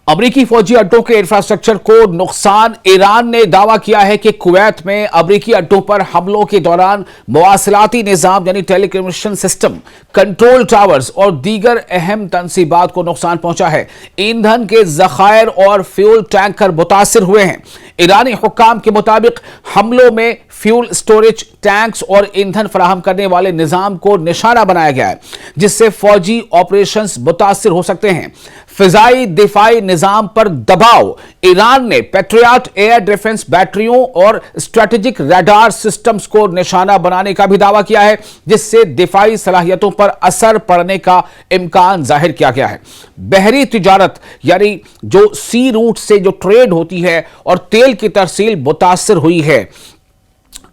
अमरीकी फौजी अड्डों के इंफ्रास्ट्रक्चर को नुकसान। ईरान ने दावा किया है कि कुवैत में अमरीकी अड्डों पर हमलों के दौरान मवासिलाती निजाम यानी टेलीकम्युनिकेशन सिस्टम, कंट्रोल टावर्स और दीगर अहम तनसीबात को नुकसान पहुंचा है। ईंधन के जखायर और फ्यूल टैंकर मुतासिर हुए हैं। ईरानी हुक्काम के मुताबिक हमलों में फ्यूल स्टोरेज टैंक्स और ईंधन फराहम करने वाले निजाम को निशाना बनाया गया है, जिससे फौजी ऑपरेशंस मुतासिर हो सकते हैं। फिजाई दिफाई निजाम पर दबाव। ईरान ने पैट्रियट एयर डिफेंस बैटरियों और स्ट्रेटेजिक रडार सिस्टम्स को निशाना बनाने का भी दावा किया है, जिससे दिफाई सलाहियतों पर असर पड़ने का इम्कान जाहिर किया गया है। बहरी तिजारत यानी जो सी रूट से जो ट्रेड होती है और तेल की तरसील मुतासिर हुई है।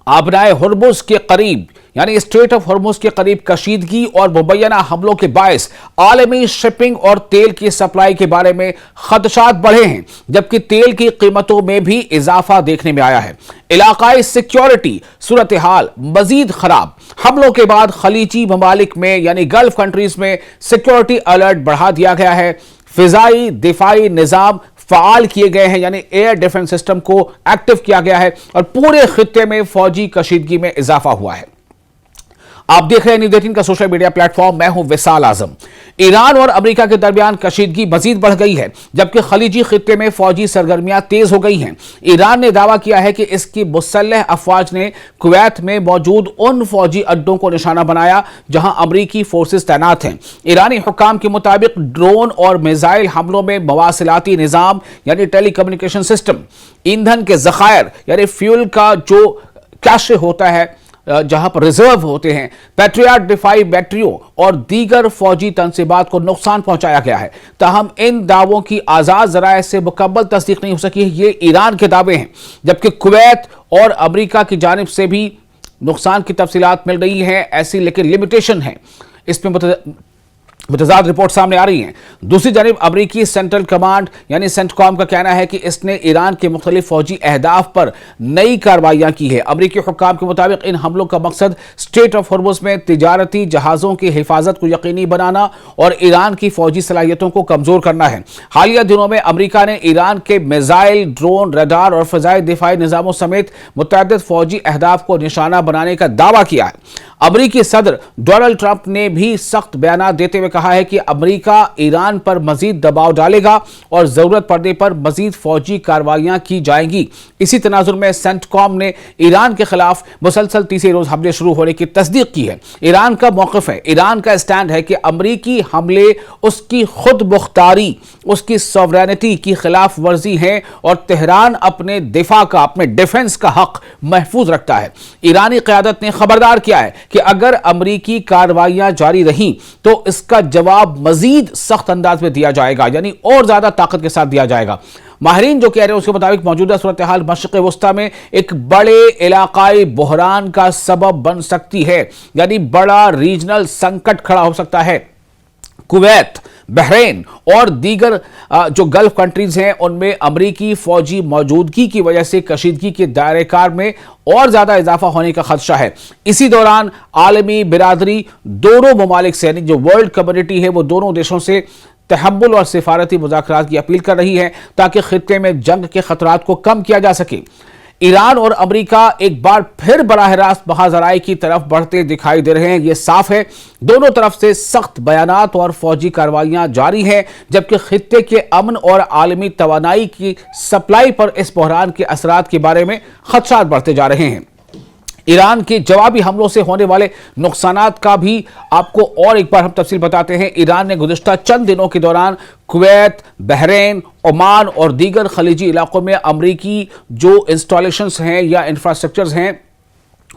आबनाए हुर्मुज़ के करीब यानी स्ट्रेट ऑफ हुर्मुज़ के करीब कशीदगी और मुबैना हमलों के बायस आलमी शिपिंग और तेल की सप्लाई के बारे में खदशात बढ़े हैं, जबकि तेल की कीमतों में भी इजाफा देखने में आया है। इलाकाई सिक्योरिटी सूरत हाल मजीद खराब। हमलों के बाद खलीजी ममालिक में यानी गल्फ कंट्रीज में सिक्योरिटी अलर्ट बढ़ा दिया गया है। फिजाई दिफाई निजाम फाल किए गए हैं यानी एयर डिफेंस सिस्टम को एक्टिव किया गया है और पूरे खित्ते में फौजी कशीदगी में इजाफा हुआ है। आप देख रहे हैं न्यूज़ 18 का सोशल मीडिया प्लेटफॉर्म। मैं हूं विशाल आजम। ईरान और अमेरिका के दरमियान कशीदगी मजीद बढ़ गई है, जबकि खलीजी खित्ते में फौजी सरगर्मियां तेज हो गई हैं। ईरान ने दावा किया है कि इसकी मुसल्लह अफवाज ने कुवैत में मौजूद उन फौजी अड्डों को निशाना बनाया जहां अमरीकी फोर्सेस तैनात हैं। ईरानी हुक्काम के मुताबिक ड्रोन और मिसाइल हमलों में मवासिलाती निजाम यानी टेलीकम्युनिकेशन सिस्टम, ईंधन के जखायर यानी फ्यूल का जो कैश होता है जहां पर रिजर्व होते हैं, पैट्रियट दिफाई बैटरियों और दीगर फौजी तनसीबात को नुकसान पहुंचाया गया है। ताहम इन दावों की आजाद जराये से मुकम्मल तस्दीक नहीं हो सकी है। ये ईरान के दावे हैं, जबकि कुवैत और अमेरिका की जानिब से भी नुकसान की तफसीलात मिल रही हैं ऐसी, लेकिन लिमिटेशन है। इसमें मुतज़ाद रिपोर्ट सामने आ रही हैं। दूसरी जानिब अमरीकी सेंट्रल कमांड यानी सेंटकॉम का कहना है कि इसने ईरान के मुख्तलिफ फौजी अहदाफ पर नई कार्रवाइयां की है। अमरीकी हुक्काम के मुताबिक इन हमलों का मकसद स्ट्रेट ऑफ हुर्मुज़ में तिजारती जहाज़ों की हिफाजत को यकीनी बनाना और ईरान की फौजी सलाहियतों को कमज़ोर करना है। हालिया दिनों में अमरीका ने ईरान के मिसाइल, ड्रोन, रडार और फ़िज़ाई दिफाई निज़ामों समेत मुतअद्दिद फौजी अहदाफ को निशाना बनाने का दावा किया है। अमरीकी सदर डोनाल्ड ट्रंप ने भी सख्त बयान देते हुए कहा है कि अमरीका ईरान पर मजीद दबाव डालेगा और जरूरत पड़ने पर मजीद फौजी कार्रवाइयां की जाएंगी। इसी तनाजुर में सेंटकॉम ने ईरान के खिलाफ मुसलसल तीसरे रोज हमले शुरू होने की तस्दीक की है। ईरान का मौक़िफ़ है, ईरान का स्टैंड है कि अमरीकी हमले उसकी खुद मुख्तारी, उसकी सॉवरेनिटी की खिलाफ वर्जी है और तेहरान अपने दिफा का, अपने डिफेंस का हक महफूज रखता है। ईरानी क़यादत ने खबरदार किया है कि अगर अमरीकी कार्रवाइयां जारी रहीं तो इसका जवाब मजीद सख्त अंदाज में दिया जाएगा, यानी और ज्यादा ताकत के साथ दिया जाएगा। माहिरीन जो कह रहे हैं उसके मुताबिक मौजूदा सूरत हाल मशरिक़ वस्ता में एक बड़े इलाकाई बहरान का सबब बन सकती है, यानी बड़ा रीजनल संकट खड़ा हो सकता है। कुवैत, बहरीन और दीगर जो गल्फ कंट्रीज हैं उनमें अमरीकी फौजी मौजूदगी की वजह से कशीदगी के दायरे कार में और ज्यादा इजाफा होने का खदशा है। इसी दौरान आलमी बिरादरी दोनों ममालिक से यानी जो वर्ल्ड कम्युनिटी है वो दोनों देशों से तहम्मुल और सिफारती मुज़ाकरात की अपील कर रही है ताकि खित्ते में जंग के खतरात को कम किया जा सके। ईरान और अमेरिका एक बार फिर बराह रास्त महाजराई की तरफ बढ़ते दिखाई दे रहे हैं। यह साफ है दोनों तरफ से सख्त बयानात और फौजी कार्रवाइयां जारी हैं, जबकि खित्ते के अमन और आलमी तवानाई की सप्लाई पर इस बहरान के असरात के बारे में खदशात बढ़ते जा रहे हैं। ईरान के जवाबी हमलों से होने वाले नुकसानात का भी आपको और एक बार हम तफसील बताते हैं। ईरान ने गुज़िश्ता चंद दिनों के दौरान कुवैत, बहरीन, ओमान और दीगर खलीजी इलाकों में अमरीकी जो इंस्टॉलेशंस हैं या इंफ्रास्ट्रक्चर्स हैं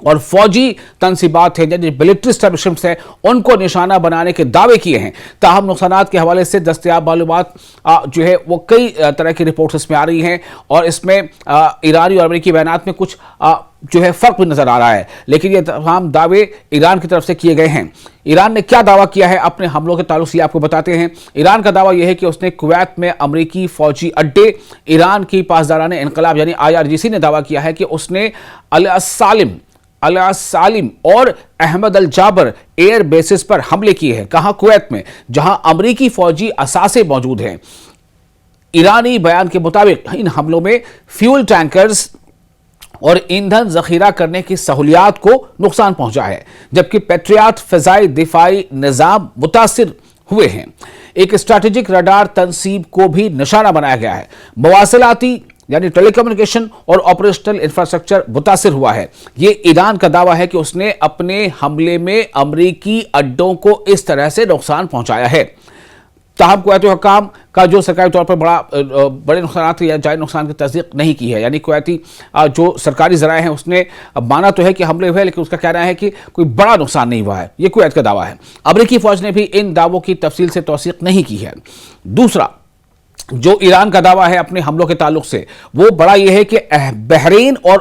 और फौजी तनसीबात हैं, यानी मिलिट्री एस्टेब्लिशमेंट्स हैं, उनको निशाना बनाने के दावे किए हैं। ताहम नुकसानात के हवाले से दस्तयाब मालूमात जो है वो कई तरह की रिपोर्ट्स इसमें आ रही हैं और इसमें ईरानी और अमेरिकी बयानात में कुछ जो है फर्क भी नजर आ रहा है, लेकिन ये तमाम दावे ईरान की तरफ से किए गए हैं। ईरान ने क्या दावा किया है अपने हमलों के ताल्लुक से आपको बताते हैं। ईरान का दावा यह है कि उसने कुवैत में अमरीकी फौजी अड्डे, ईरान की पासदारान इनकलाब यानी IRGC ने दावा किया है कि उसने अल सालिम और अहमद अल जाबर एयर बेसिस पर हमले किए हैं। कहां? कुवैत में, जहां अमरीकी फौजी असासे मौजूद हैं। ईरानी बयान के मुताबिक इन हमलों में फ्यूल टैंकर्स और ईंधन जखीरा करने की सहूलियात को नुकसान पहुंचा है, जबकि पेट्रियाट फिजाई दिफाई निजाम मुतासिर हुए हैं। एक स्ट्रैटेजिक रडार तंसीब को भी निशाना बनाया गया है। मवासिलाती यानी टेलीकम्युनिकेशन और ऑपरेशनल इंफ्रास्ट्रक्चर मुतासिर हुआ है। ये ईरान का दावा है कि उसने अपने हमले में अमरीकी अड्डों को इस तरह से नुकसान पहुंचाया है। ताहम कुवैती हुक्काम का जो सरकारी तौर पर बड़े नुकसान या जायज़ नुकसान की तस्दीक नहीं की है, यानी कुवैती जो सरकारी ज़राए हैं उसने माना तो है कि हमले हुए, लेकिन उसका कहना है कि कोई बड़ा नुकसान नहीं हुआ है। ये कुवैत का दावा है। अमरीकी फ़ौज ने भी इन दावों की तफसील से तौसीक नहीं की है। दूसरा जो ईरान का दावा है अपने हमलों के ताल्लुक से, वो बड़ा ये है कि बहरीन और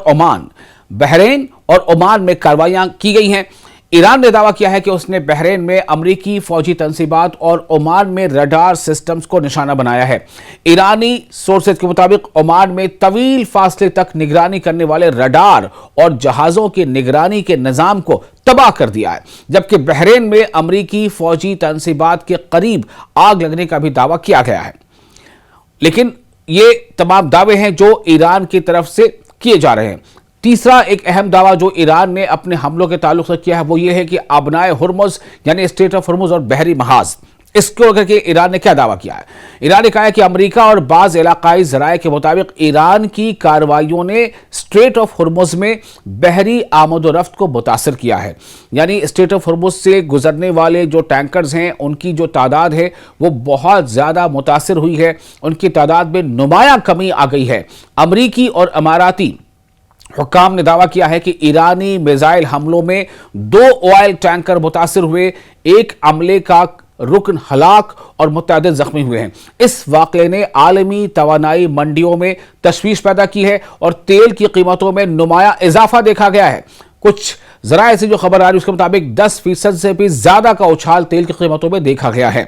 ओमान में कार्रवाइयां की गई हैं। ईरान ने दावा किया है कि उसने बहरीन में अमरीकी फौजी तंसीबात और ओमान में रडार सिस्टम्स को निशाना बनाया है। ईरानी सोर्सेज के मुताबिक ओमान में तवील फासले तक निगरानी करने वाले रडार और जहाज़ों की निगरानी के निज़ाम को तबाह कर दिया है, जबकि बहरीन में अमरीकी फौजी तंसीबात के करीब आग लगने का भी दावा किया गया है। लेकिन ये तमाम दावे हैं जो ईरान की तरफ से किए जा रहे हैं। तीसरा एक अहम दावा जो ईरान ने अपने हमलों के ताल्लुक से किया है वो ये है कि अबनाए हुर्मुज़ यानी स्ट्रेट ऑफ हुर्मुज़ और बहरी महाज, इसको लेकर के ईरान ने क्या दावा किया है। ईरान ने कहा है कि अमेरिका और बाज़ इलाकाई ज़राए के मुताबिक ईरान की कार्रवाइयों ने स्ट्रेट ऑफ हुर्मुज़ में बहरी आमद व रफ्त को मुतासर किया है। यानी स्ट्रेट ऑफ हुर्मुज़ से गुजरने वाले जो टैंकर्स हैं उनकी जो तादाद है वो बहुत ज़्यादा मुतासर हुई है, उनकी तादाद में नुमायां कमी आ गई है। अमरीकी और अमाराती हुक्काम ने दावा किया है कि ईरानी मिसाइल हमलों में 2 ऑयल टैंकर मुतासिर हुए, एक अमले का रुकन हलाक और मुतअद्दिद जख्मी हुए हैं। इस वाक़े ने आलमी तवानाई मंडियों में तशवीश पैदा की है और तेल की कीमतों में नुमाया इजाफा देखा गया है। कुछ ज़राए से जो खबर आ रही है उसके मुताबिक 10% से भी ज़्यादा का उछाल तेल की कीमतों में देखा गया है।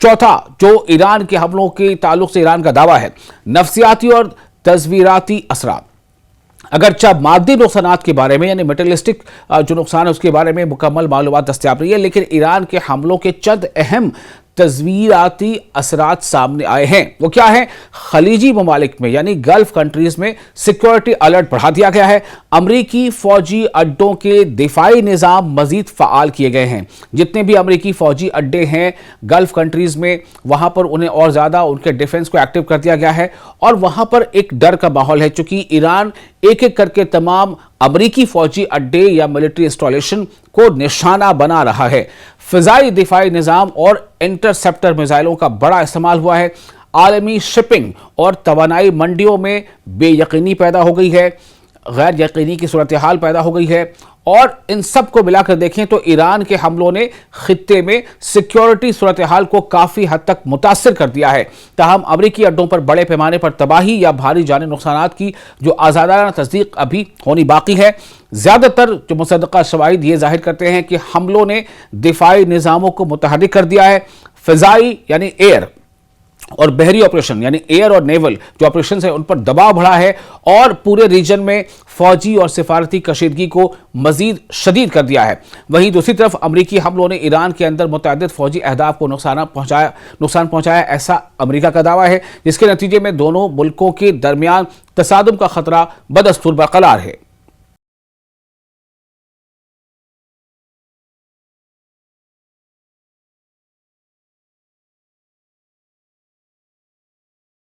चौथा जो ईरान के हमलों के ताल्लुक से ईरान का दावा है, नफ्सियाती और तस्वीराती असरात। अगरचा मादी नुकसानात के बारे में यानी मेटेरियलिस्टिक जो नुकसान है उसके बारे में मुकम्मल मालूमात दस्तयाब नहीं है, लेकिन ईरान के हमलों के चंद अहम तस्वीराती असरात सामने आए हैं। वो क्या है? खलीजी ममालिक में यानी गल्फ कंट्रीज में सिक्योरिटी अलर्ट बढ़ा दिया गया है। अमरीकी फौजी अड्डों के दिफाई निज़ाम मजीद फ़ाल किए गए हैं। जितने भी अमरीकी फौजी अड्डे हैं गल्फ कंट्रीज में, वहां पर उन्हें और ज़्यादा उनके डिफेंस को एक्टिव कर दिया गया है और वहां पर एक डर का माहौल है, चूंकि ईरान एक एक करके तमाम अमरीकी फौजी अड्डे या मिलिट्री इंस्टॉलेशन को निशाना बना रहा है। फिजाई दिफाई निज़ाम और इंटरसेप्टर मिसाइलों का बड़ा इस्तेमाल हुआ है। आलमी शिपिंग और तवानाई मंडियों में बेयकीनी पैदा हो गई है, गैर यकीनी की सूरत हाल पैदा हो गई है। और इन सब को मिलाकर देखें तो ईरान के हमलों ने खित्ते में सिक्योरिटी सूरत हाल को काफ़ी हद तक मुतासर कर दिया है। ताहम अमरीकी अड्डों पर बड़े पैमाने पर तबाही या भारी जानी नुकसानात की जो आज़ादाना तस्दीक अभी होनी बाकी है। ज़्यादातर जो मुसद्दक़ा शवाहिद ये जाहिर करते हैं कि हमलों ने दिफाई निज़ामों को मुतहर्रिक कर दिया है। फ़िज़ाई यानी एयर और बहरी ऑपरेशन यानी एयर और नेवल जो ऑपरेशन है उन पर दबाव बढ़ा है और पूरे रीजन में फौजी और सिफारती कशीदगी को मजीद शदीद कर दिया है। वहीं दूसरी तरफ अमरीकी हमलों ने ईरान के अंदर मुतअद्दिद फौजी अहदाफ को नुकसान पहुंचाया, ऐसा अमरीका का दावा है, जिसके नतीजे में दोनों मुल्कों के दरमियान तसादुम का खतरा बदस्तूर बरकरार है।